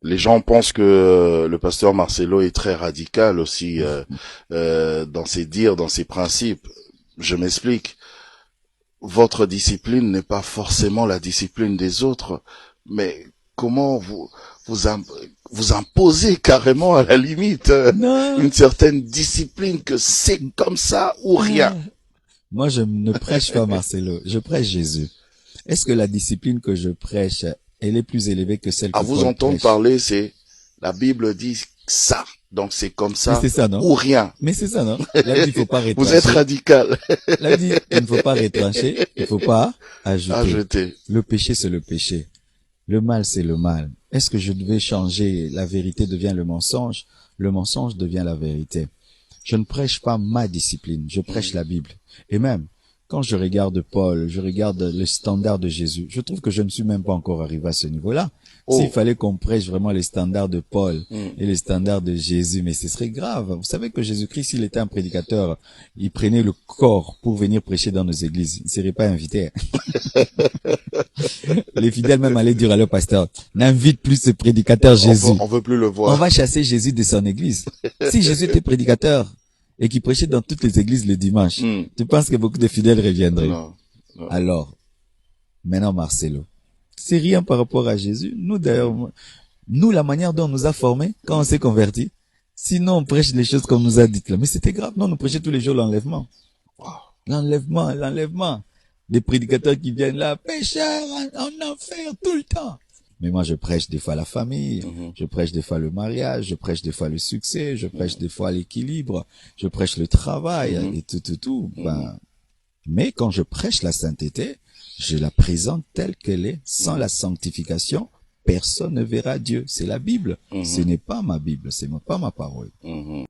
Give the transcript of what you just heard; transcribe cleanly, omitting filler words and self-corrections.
Les gens pensent que le pasteur Marcelo est très radical aussi dans ses dires, dans ses principes. Je m'explique. Votre discipline n'est pas forcément la discipline des autres, mais comment vous, im- vous imposez carrément à la limite Non. une certaine discipline que c'est comme ça ou rien. Moi, je ne prêche pas Marcelo, je prêche Jésus. Est-ce que la discipline que je prêche, elle est plus élevée que celle À que vous Paul entendre prêche? parler, c'est la Bible dit ça, donc c'est comme Mais ça c'est ça, non? ou rien. Mais c'est ça, non? La Bible dit, il faut pas Vous êtes retrancher. radical La Bible dit, il ne faut pas retrancher, il faut pas à ajouter. jeter. Le péché, c'est le péché. Le mal, c'est le mal. Est-ce que je devais changer? La vérité devient le mensonge devient la vérité. Je ne prêche pas ma discipline, je prêche la Bible. Et même, quand je regarde Paul, je regarde le standard de Jésus, je trouve que je ne suis même pas encore arrivé à ce niveau-là. S'il Oh, fallait qu'on prêche vraiment les standards de Paul hmm. et les standards de Jésus, mais ce serait grave. Vous savez que Jésus-Christ, s'il était un prédicateur, il prenait le corps pour venir prêcher dans nos églises. Il ne serait pas invité. Les fidèles même allaient dire à leur pasteur, n'invite plus ce prédicateur Jésus. On veut plus le On voir. va chasser Jésus de son église. Si Jésus était prédicateur et qu'il prêchait dans toutes les églises le dimanche, Hmm. tu penses que beaucoup de fidèles reviendraient? Non, non. Alors, maintenant Marcelo, c'est rien par rapport à Jésus. Nous d'ailleurs, nous la manière dont on nous a formés quand on s'est converti, sinon on prêche les choses comme nous a dites là. Mais c'était grave, non, nous prêchons tous les jours l'enlèvement. Wow. L'enlèvement, l'enlèvement. Des prédicateurs qui viennent là, pécheurs en enfer tout le temps. Mais moi, je prêche des fois la famille, je prêche des fois le mariage, je prêche des fois le succès, je prêche des fois l'équilibre, je prêche le travail et tout. Ben, mais quand je prêche la sainteté, je la présente telle qu'elle est. Sans la sanctification, personne ne verra Dieu. C'est la Bible. Ce n'est pas ma Bible, c'est pas ma parole.